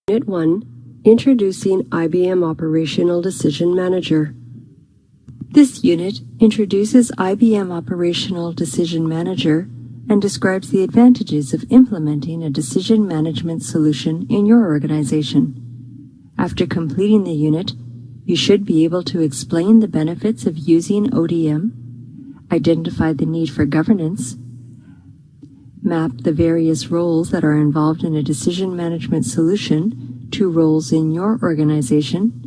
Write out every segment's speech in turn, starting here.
Unit 1, Introducing IBM Operational Decision Manager. This unit introduces IBM Operational Decision Manager and describes the advantages of implementing a decision management solution in your organization. After completing the unit, you should be able to explain the benefits of using ODM, identify the need for governance, map the various roles that are involved in a decision management solution to roles in your organization,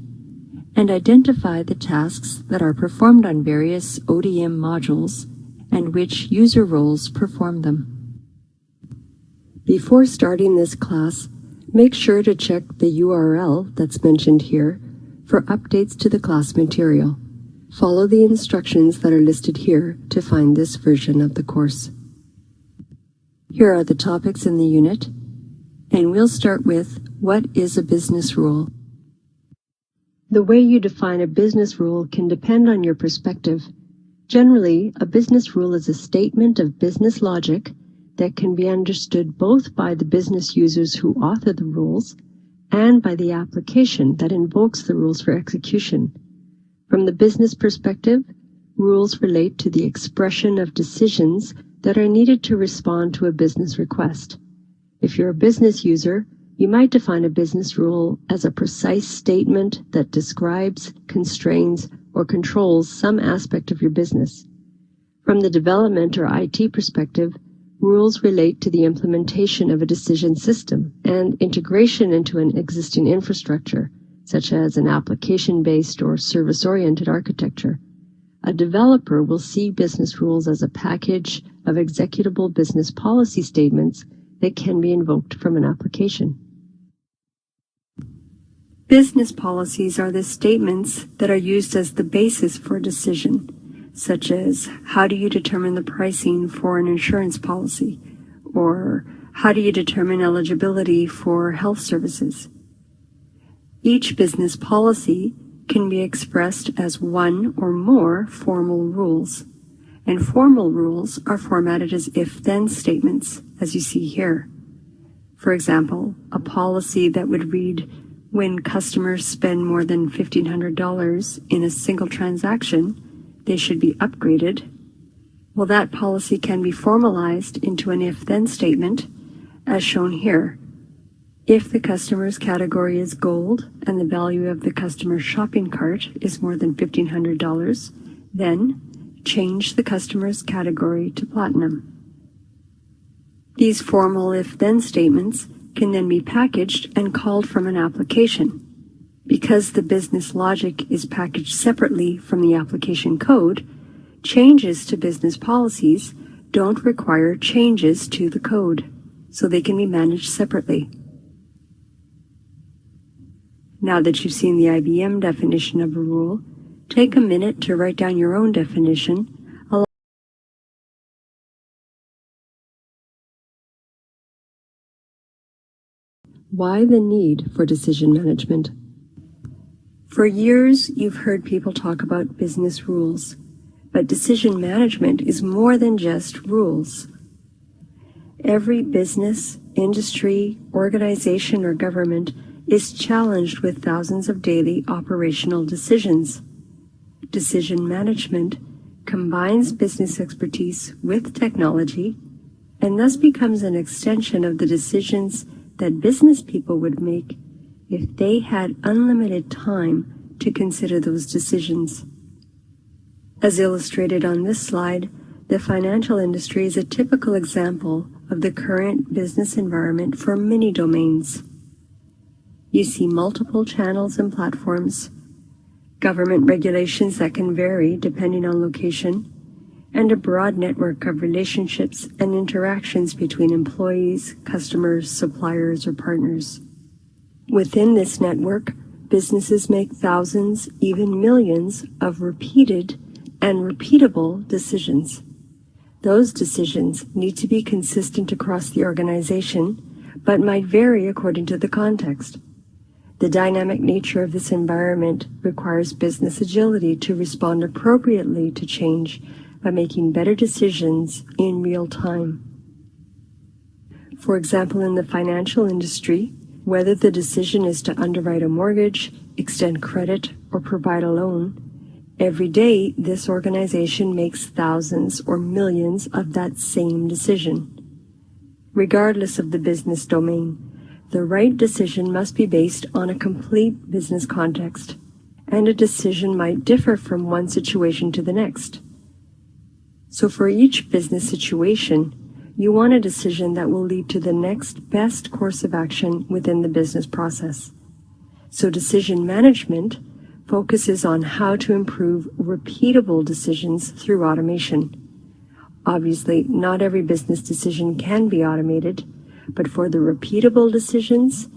and identify the tasks that are performed on various ODM modules and which user roles perform them. Before starting this class, make sure to check the URL that's mentioned here for updates to the class material. Follow the instructions that are listed here to find this version of the course. Here are the topics in the unit, and we'll start with what is a business rule. The way you define a business rule can depend on your perspective. Generally, a business rule is a statement of business logic that can be understood both by the business users who author the rules and by the application that invokes the rules for execution. From the business perspective, rules relate to the expression of decisions that are needed to respond to a business request. If you're a business user, you might define a business rule as a precise statement that describes, constrains, or controls some aspect of your business. From the development or IT perspective, rules relate to the implementation of a decision system and integration into an existing infrastructure, such as an application-based or service-oriented architecture. A developer will see business rules as a package of executable business policy statements that can be invoked from an application. Business policies are the statements that are used as the basis for a decision, such as how do you determine the pricing for an insurance policy, or how do you determine eligibility for health services. Each business policy can be expressed as one or more formal rules, and formal rules are formatted as if-then statements, as you see here. For example, a policy that would read, when customers spend more than $1,500 in a single transaction, they should be upgraded. Well, that policy can be formalized into an if-then statement, as shown here. If the customer's category is gold and the value of the customer's shopping cart is more than $1,500, then change the customer's category to platinum. These formal if-then statements can then be packaged and called from an application. Because the business logic is packaged separately from the application code, changes to business policies don't require changes to the code, so they can be managed separately. Now that you've seen the IBM definition of a rule, take a minute to write down your own definition. Why the need for decision management? For years, you've heard people talk about business rules, but decision management is more than just rules. Every business, industry, organization, or government is challenged with thousands of daily operational decisions. Decision management combines business expertise with technology and thus becomes an extension of the decisions that business people would make if they had unlimited time to consider those decisions. As illustrated on this slide, the financial industry is a typical example of the current business environment for many domains. You see multiple channels and platforms, government regulations that can vary depending on location, and a broad network of relationships and interactions between employees, customers, suppliers, or partners. Within this network, businesses make thousands, even millions, of repeated and repeatable decisions. Those decisions need to be consistent across the organization, but might vary according to the context. The dynamic nature of this environment requires business agility to respond appropriately to change by making better decisions in real time. For example, in the financial industry, Whether the decision is to underwrite a mortgage, extend credit, or provide a loan, every day this organization makes thousands or millions of that same decision. Regardless of the business domain, the right decision must be based on a complete business context, and a decision might differ from one situation to the next. So for each business situation, you want a decision that will lead to the next best course of action within the business process. So decision management focuses on how to improve repeatable decisions through automation. Obviously, not every business decision can be automated, but for the repeatable decisions,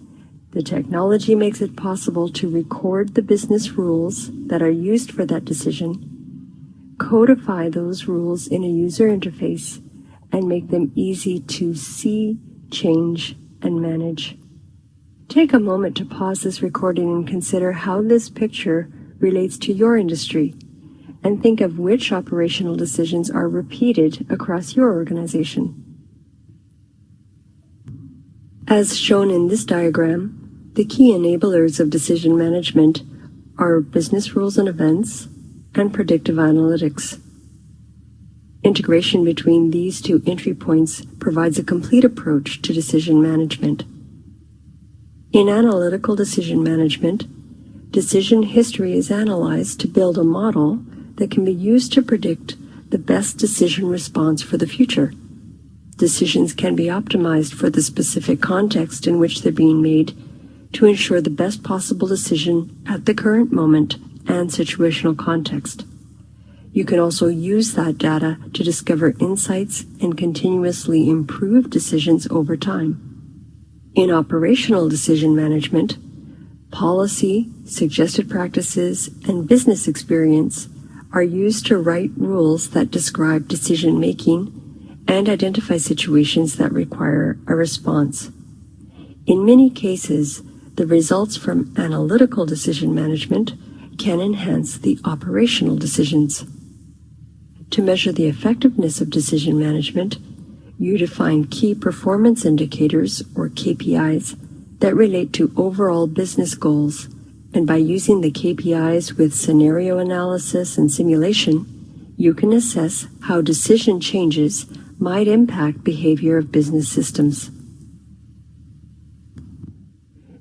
the technology makes it possible to record the business rules that are used for that decision, codify those rules in a user interface, and make them easy to see, change, and manage. Take a moment to pause this recording and consider how this picture relates to your industry, and think of which operational decisions are repeated across your organization. As shown in this diagram, the key enablers of decision management are business rules and events and predictive analytics. Integration between these two entry points provides a complete approach to decision management. In analytical decision management, decision history is analyzed to build a model that can be used to predict the best decision response for the future. Decisions can be optimized for the specific context in which they're being made to ensure the best possible decision at the current moment and situational context. You can also use that data to discover insights and continuously improve decisions over time. In operational decision management, policy, suggested practices, and business experience are used to write rules that describe decision-making and identify situations that require a response. In many cases, the results from analytical decision management can enhance the operational decisions. To measure the effectiveness of decision management, you define key performance indicators, or KPIs, that relate to overall business goals, and by using the KPIs with scenario analysis and simulation, you can assess how decision changes might impact behavior of business systems.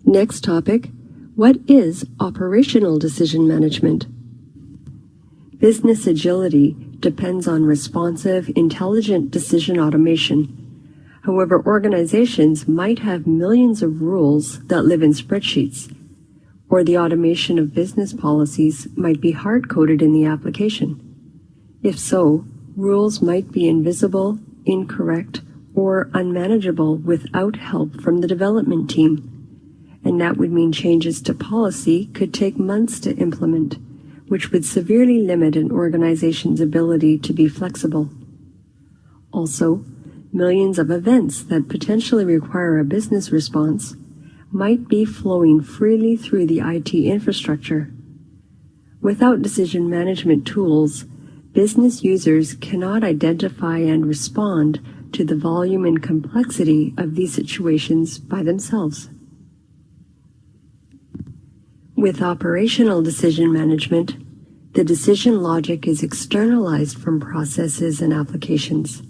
Next topic, what is operational decision management? Business agility depends on responsive, intelligent decision automation. However, organizations might have millions of rules that live in spreadsheets, or the automation of business policies might be hard-coded in the application. If so, rules might be invisible, incorrect, or unmanageable without help from the development team. And that would mean changes to policy could take months to implement, which would severely limit an organization's ability to be flexible. Also, millions of events that potentially require a business response might be flowing freely through the IT infrastructure. Without decision management tools, business users cannot identify and respond to the volume and complexity of these situations by themselves. With operational decision management, the decision logic is externalized from processes and applications.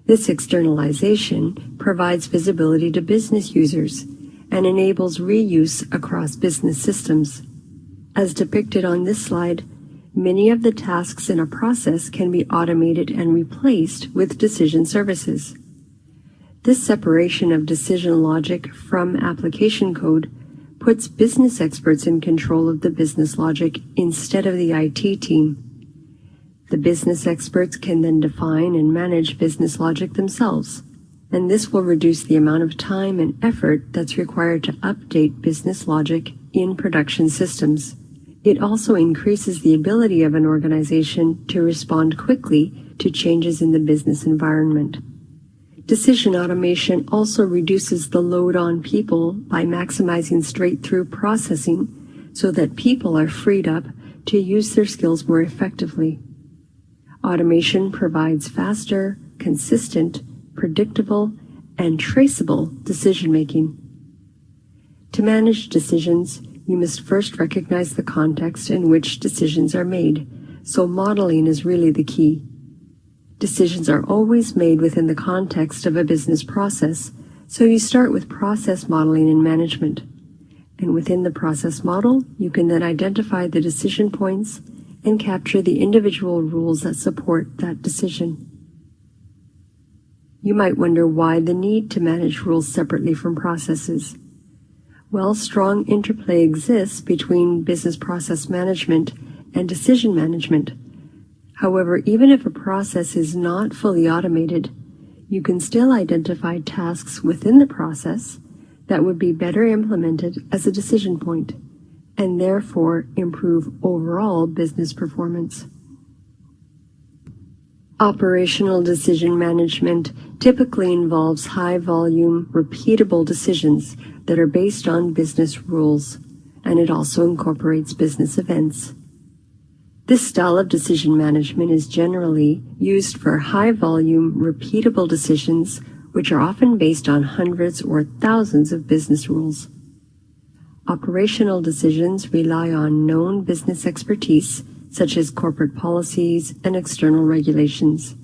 This externalization provides visibility to business users and enables reuse across business systems. As depicted on this slide, many of the tasks in a process can be automated and replaced with decision services. This separation of decision logic from application code puts business experts in control of the business logic instead of the IT team. The business experts can then define and manage business logic themselves, and this will reduce the amount of time and effort that's required to update business logic in production systems. It also increases the ability of an organization to respond quickly to changes in the business environment. Decision automation also reduces the load on people by maximizing straight-through processing so that people are freed up to use their skills more effectively. Automation provides faster, consistent, predictable, and traceable decision-making. To manage decisions, you must first recognize the context in which decisions are made, so modeling is really the key. Decisions are always made within the context of a business process, so you start with process modeling and management. And within the process model, you can then identify the decision points and capture the individual rules that support that decision. You might wonder why the need to manage rules separately from processes. Well, strong interplay exists between business process management and decision management. However, even if a process is not fully automated, you can still identify tasks within the process that would be better implemented as a decision point, and therefore improve overall business performance. Operational decision management typically involves high-volume, repeatable decisions that are based on business rules, and it also incorporates business events. This style of decision management is generally used for high-volume, repeatable decisions, which are often based on hundreds or thousands of business rules. Operational decisions rely on known business expertise, such as corporate policies and external regulations.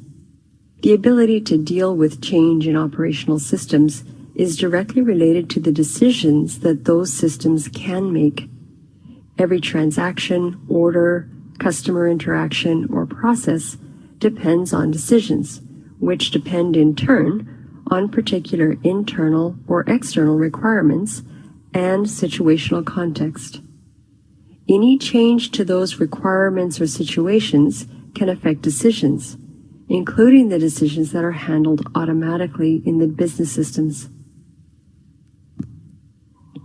The ability to deal with change in operational systems is directly related to the decisions that those systems can make. Every transaction, order, customer interaction, or process depends on decisions, which depend in turn on particular internal or external requirements and situational context. Any change to those requirements or situations can affect decisions, including the decisions that are handled automatically in the business systems.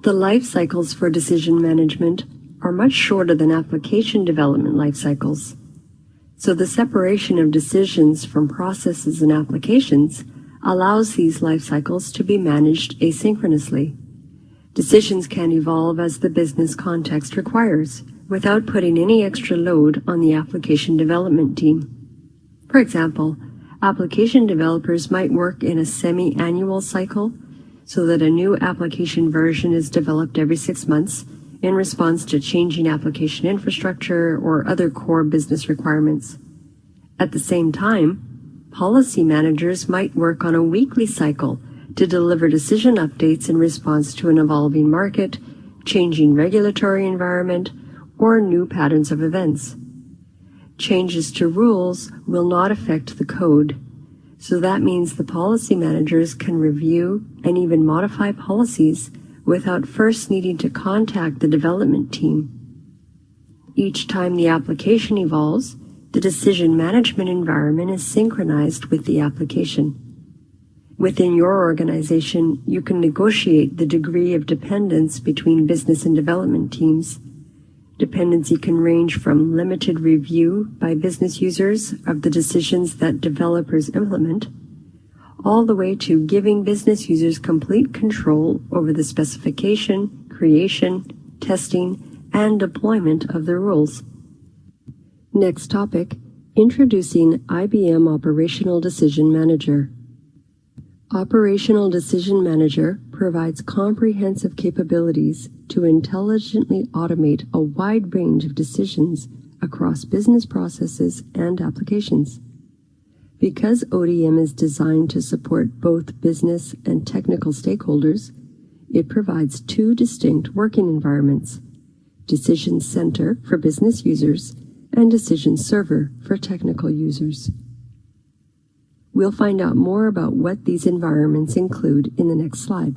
The life cycles for decision management are much shorter than application development life cycles. So the separation of decisions from processes and applications allows these life cycles to be managed asynchronously. Decisions can evolve as the business context requires, without putting any extra load on the application development team. For example, application developers might work in a semi-annual cycle, so that a new application version is developed every 6 months in response to changing application infrastructure or other core business requirements. At the same time, policy managers might work on a weekly cycle to deliver decision updates in response to an evolving market, changing regulatory environment, or new patterns of events. Changes to rules will not affect the code, so that means the policy managers can review and even modify policies without first needing to contact the development team. Each time the application evolves, the decision management environment is synchronized with the application. Within your organization, you can negotiate the degree of dependence between business and development teams. Dependency can range from limited review by business users of the decisions that developers implement, all the way to giving business users complete control over the specification, creation, testing, and deployment of the rules. Next topic, introducing IBM Operational Decision Manager. Operational Decision Manager provides comprehensive capabilities to intelligently automate a wide range of decisions across business processes and applications. Because ODM is designed to support both business and technical stakeholders, it provides two distinct working environments: Decision Center for business users and Decision Server for technical users. We'll find out more about what these environments include in the next slide.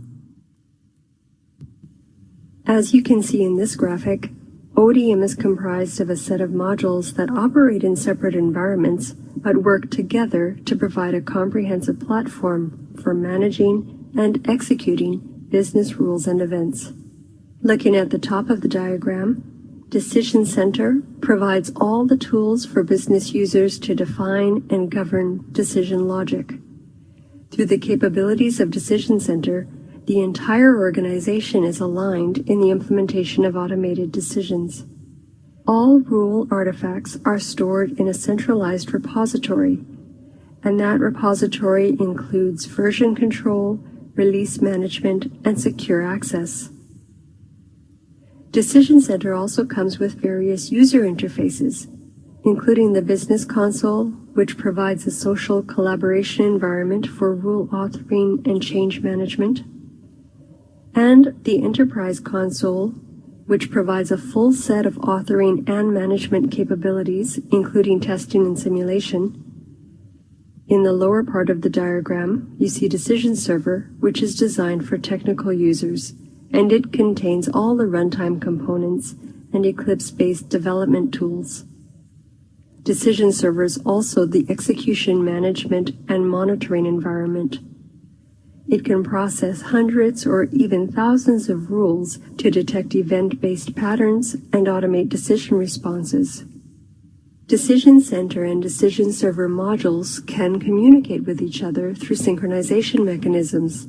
As you can see in this graphic, ODM is comprised of a set of modules that operate in separate environments but work together to provide a comprehensive platform for managing and executing business rules and events. Looking at the top of the diagram, Decision Center provides all the tools for business users to define and govern decision logic. Through the capabilities of Decision Center, the entire organization is aligned in the implementation of automated decisions. All rule artifacts are stored in a centralized repository, and that repository includes version control, release management, and secure access. Decision Center also comes with various user interfaces, including the Business Console, which provides a social collaboration environment for rule authoring and change management, and the Enterprise Console, which provides a full set of authoring and management capabilities, including testing and simulation. In the lower part of the diagram, you see Decision Server, which is designed for technical users, and it contains all the runtime components and Eclipse-based development tools. Decision Server is also the execution management and monitoring environment. It can process hundreds or even thousands of rules to detect event-based patterns and automate decision responses. Decision Center and Decision Server modules can communicate with each other through synchronization mechanisms,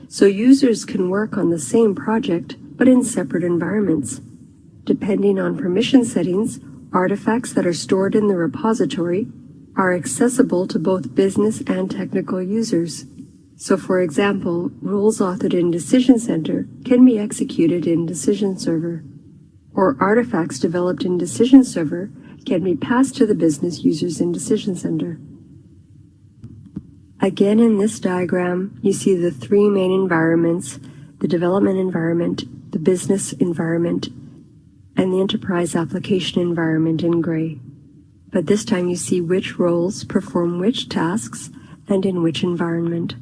so users can work on the same project but in separate environments. Depending on permission settings, artifacts that are stored in the repository are accessible to both business and technical users. So, for example, rules authored in Decision Center can be executed in Decision Server, or artifacts developed in Decision Server can be passed to the business users in Decision Center. Again, in this diagram, you see the three main environments: the development environment, the business environment, and the enterprise application environment in gray. But this time you see which roles perform which tasks and in which environment.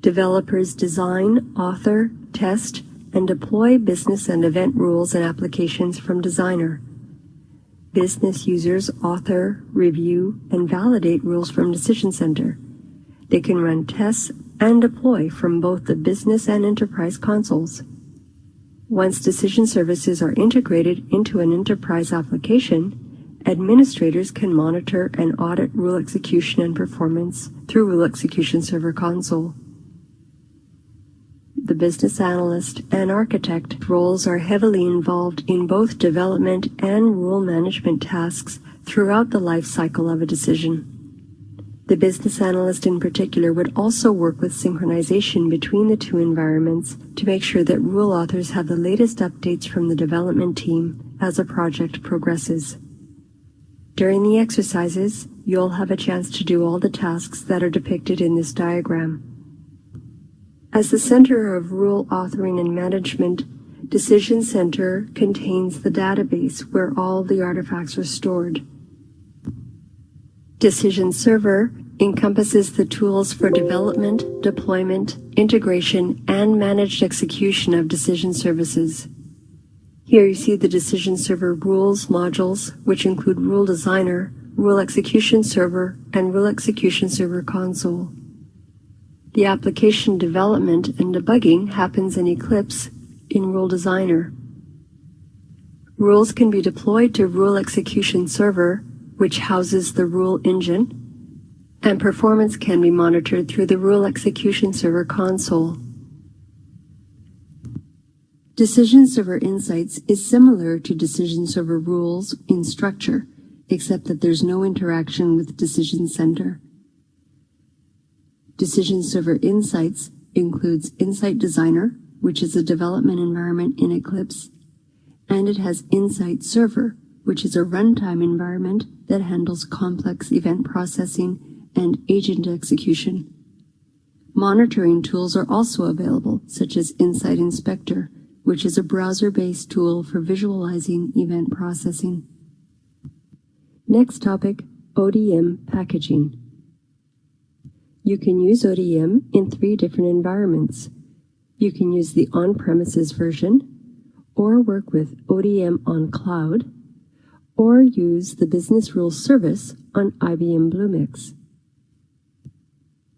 Developers design, author, test, and deploy business and event rules and applications from Designer. Business users author, review, and validate rules from Decision Center. They can run tests and deploy from both the business and enterprise consoles. Once decision services are integrated into an enterprise application, administrators can monitor and audit rule execution and performance through Rule Execution Server Console. The business analyst and architect roles are heavily involved in both development and rule management tasks throughout the life cycle of a decision. The business analyst in particular would also work with synchronization between the two environments to make sure that rule authors have the latest updates from the development team as a project progresses. During the exercises, you'll have a chance to do all the tasks that are depicted in this diagram. As the center of rule authoring and management, Decision Center contains the database where all the artifacts are stored. Decision Server encompasses the tools for development, deployment, integration, and managed execution of decision services. Here you see the Decision Server rules modules, which include Rule Designer, Rule Execution Server, and Rule Execution Server Console. The application development and debugging happens in Eclipse in Rule Designer. Rules can be deployed to Rule Execution Server, which houses the rule engine, and performance can be monitored through the Rule Execution Server Console. Decision Server Insights is similar to Decision Server Rules in structure, except that there's no interaction with Decision Center. Decision Server Insights includes Insight Designer, which is a development environment in Eclipse, and it has Insight Server, which is a runtime environment that handles complex event processing and agent execution. Monitoring tools are also available, such as Insight Inspector, which is a browser-based tool for visualizing event processing. Next topic, ODM packaging. You can use ODM in 3 different environments. You can use the on-premises version, or work with ODM on cloud, or use the Business Rules Service on IBM Bluemix.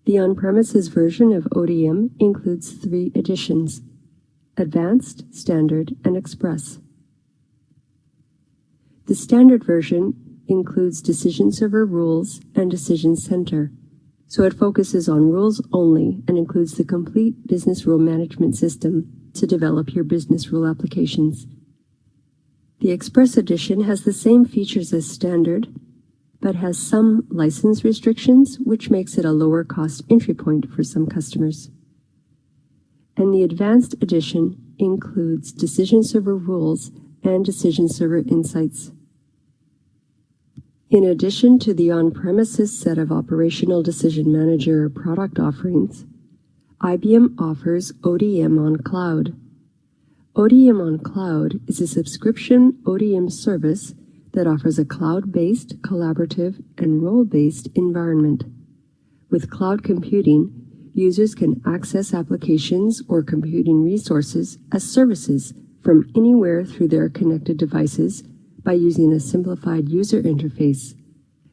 The on-premises version of ODM includes 3 editions: Advanced, Standard, and Express. The standard version includes Decision Server Rules and Decision Center, so it focuses on rules only and includes the complete business rule management system to develop your business rule applications. The Express edition has the same features as standard, but has some license restrictions, which makes it a lower cost entry point for some customers. And the Advanced edition includes Decision Server Rules and Decision Server Insights. In addition to the on-premises set of Operational Decision Manager product offerings, IBM offers ODM on Cloud. ODM on Cloud is a subscription ODM service that offers a cloud-based, collaborative, and role-based environment. With cloud computing, users can access applications or computing resources as services from anywhere through their connected devices by using a simplified user interface.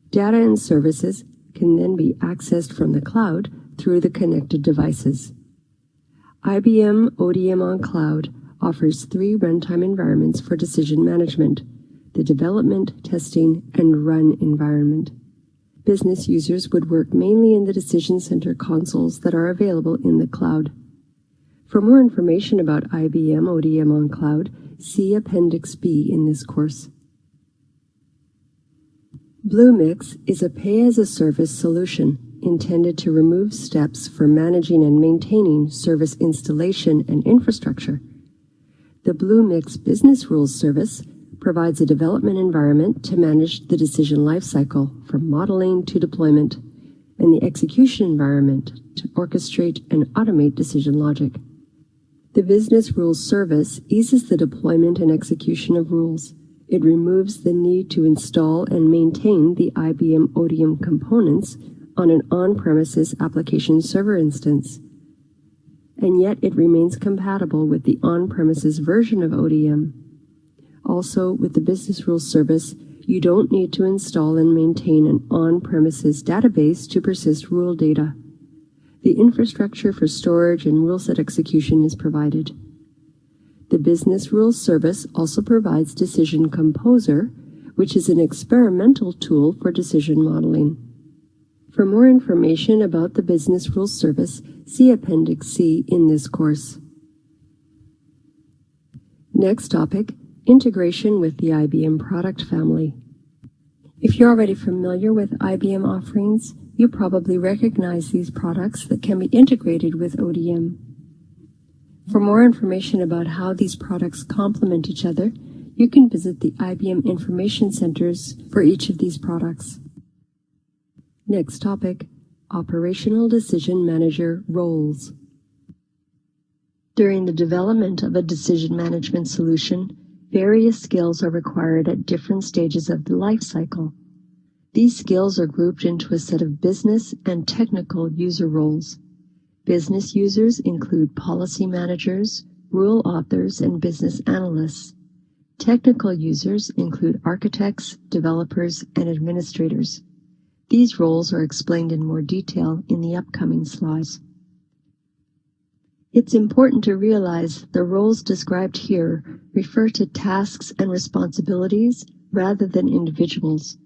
Data and services can then be accessed from the cloud through the connected devices. IBM ODM on Cloud offers 3 runtime environments for decision management: the development, testing, and run environment. Business users would work mainly in the Decision Center consoles that are available in the cloud. For more information about IBM ODM on Cloud, see Appendix B in this course. Bluemix is a pay-as-a-service solution intended to remove steps for managing and maintaining service installation and infrastructure. The Bluemix Business Rules service provides a development environment to manage the decision lifecycle from modeling to deployment, and the execution environment to orchestrate and automate decision logic. The Business Rules service eases the deployment and execution of rules. It removes the need to install and maintain the IBM ODM components on an on-premises application server instance. And yet it remains compatible with the on-premises version of ODM. Also, with the Business Rules service, you don't need to install and maintain an on-premises database to persist rule data. The infrastructure for storage and rule set execution is provided. The Business Rules service also provides Decision Composer, which is an experimental tool for decision modeling. For more information about the Business Rules service, see Appendix C in this course. Next topic: integration with the IBM product family. If you're already familiar with IBM offerings, you probably recognize these products that can be integrated with ODM. For more information about how these products complement each other, you can visit the IBM Information Centers for each of these products. Next topic: Operational Decision Manager roles. During the development of a decision management solution, various skills are required at different stages of the life cycle. These skills are grouped into a set of business and technical user roles. Business users include policy managers, rule authors, and business analysts. Technical users include architects, developers, and administrators. These roles are explained in more detail in the upcoming slides. It's important to realize the roles described here refer to tasks and responsibilities rather than individuals.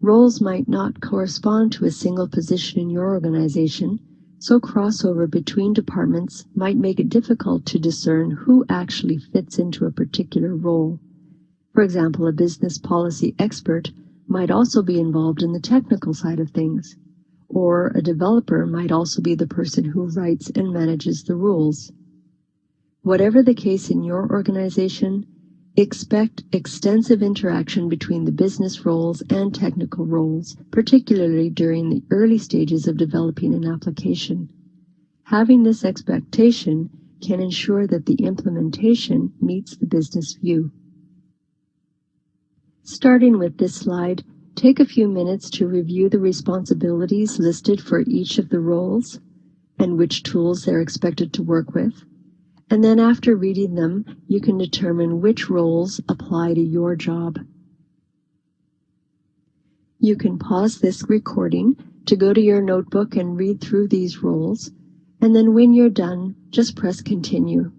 Roles might not correspond to a single position in your organization, so crossover between departments might make it difficult to discern who actually fits into a particular role. For example, a business policy expert might also be involved in the technical side of things, or a developer might also be the person who writes and manages the rules. Whatever the case in your organization, expect extensive interaction between the business roles and technical roles, particularly during the early stages of developing an application. Having this expectation can ensure that the implementation meets the business view. Starting with this slide, take a few minutes to review the responsibilities listed for each of the roles and which tools they're expected to work with. And then after reading them, you can determine which roles apply to your job. You can pause this recording to go to your notebook and read through these roles, and then when you're done, just press continue.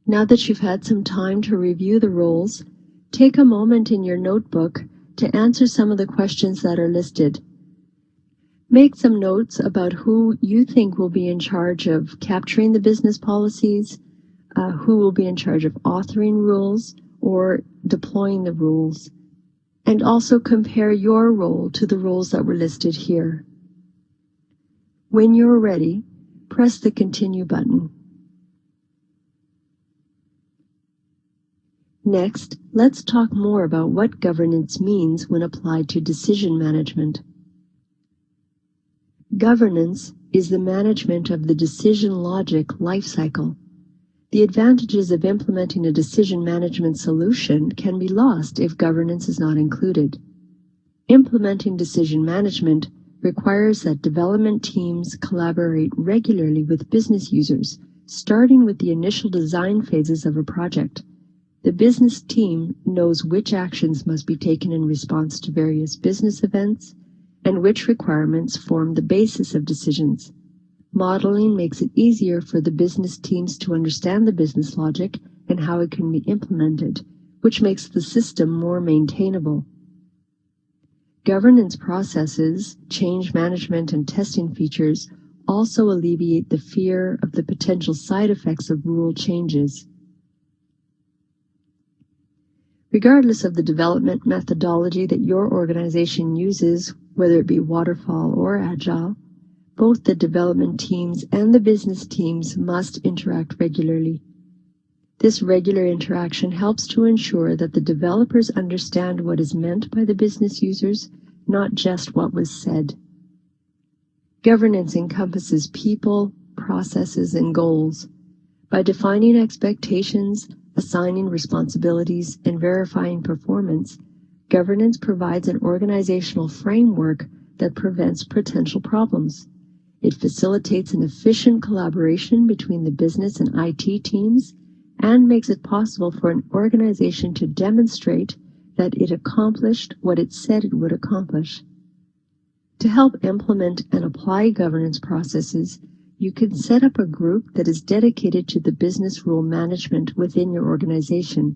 Now that you've had some time to review the roles, take a moment in your notebook to answer some of the questions that are listed. Make some notes about who you think will be in charge of capturing the business policies, who will be in charge of authoring rules or deploying the rules, and also compare your role to the roles that were listed here. When you're ready, press the Continue button. Next, let's talk more about what governance means when applied to decision management. Governance is the management of the decision logic lifecycle. The advantages of implementing a decision management solution can be lost if governance is not included. Implementing decision management requires that development teams collaborate regularly with business users, starting with the initial design phases of a project. The business team knows which actions must be taken in response to various business events and which requirements form the basis of decisions. Modeling makes it easier for the business teams to understand the business logic and how it can be implemented, which makes the system more maintainable. Governance processes, change management, and testing features also alleviate the fear of the potential side effects of rule changes. Regardless of the development methodology that your organization uses, whether it be waterfall or agile, both the development teams and the business teams must interact regularly. This regular interaction helps to ensure that the developers understand what is meant by the business users, not just what was said. Governance encompasses people, processes, and goals. By defining expectations, assigning responsibilities, and verifying performance, governance provides an organizational framework that prevents potential problems. It facilitates an efficient collaboration between the business and IT teams and makes it possible for an organization to demonstrate that it accomplished what it said it would accomplish. To help implement and apply governance processes, you can set up a group that is dedicated to the business rule management within your organization.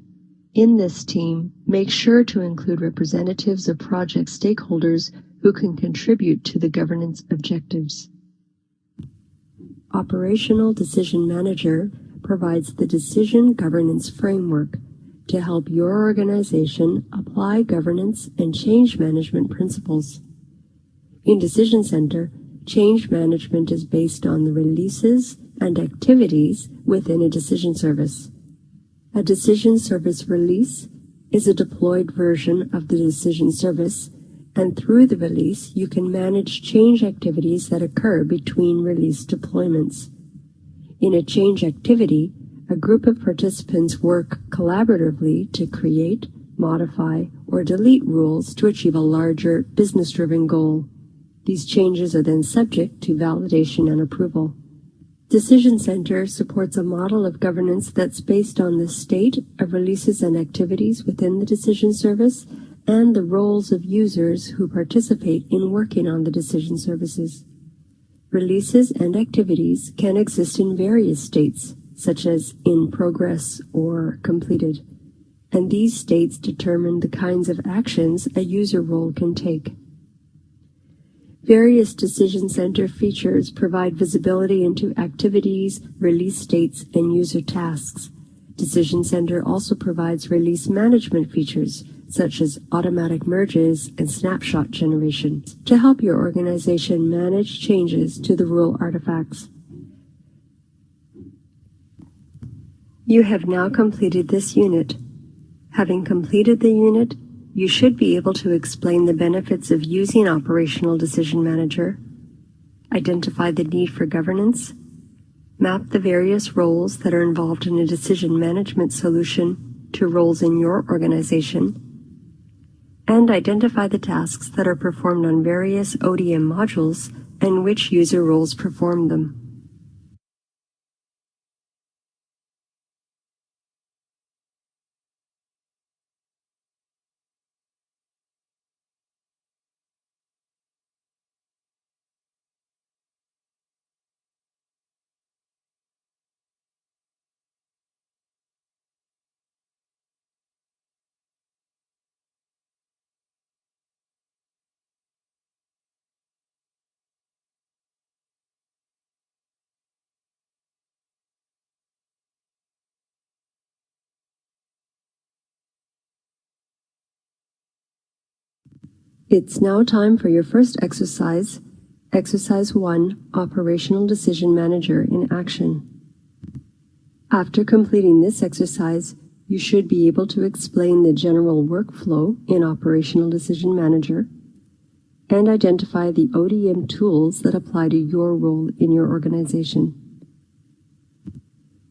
In this team, make sure to include representatives of project stakeholders who can contribute to the governance objectives. Operational Decision Manager provides the decision governance framework to help your organization apply governance and change management principles. In Decision Center, change management is based on the releases and activities within a decision service. A decision service release is a deployed version of the decision service, and through the release, you can manage change activities that occur between release deployments. In a change activity, a group of participants work collaboratively to create, modify, or delete rules to achieve a larger business-driven goal. These changes are then subject to validation and approval. Decision Center supports a model of governance that's based on the state of releases and activities within the decision service and the roles of users who participate in working on the decision services. Releases and activities can exist in various states, such as in progress or completed, and these states determine the kinds of actions a user role can take. Various Decision Center features provide visibility into activities, release states, and user tasks. Decision Center also provides release management features, such as automatic merges and snapshot generation, to help your organization manage changes to the rule artifacts. You have now completed this unit. Having completed the unit, you should be able to explain the benefits of using Operational Decision Manager, identify the need for governance, map the various roles that are involved in a decision management solution to roles in your organization, and identify the tasks that are performed on various ODM modules and which user roles perform them. It's now time for your first exercise, Exercise 1, Operational Decision Manager in Action. After completing this exercise, you should be able to explain the general workflow in Operational Decision Manager and identify the ODM tools that apply to your role in your organization.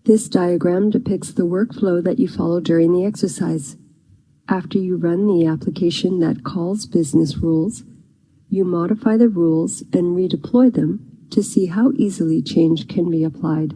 This diagram depicts the workflow that you follow during the exercise. After you run the application that calls business rules, you modify the rules and redeploy them to see how easily change can be applied.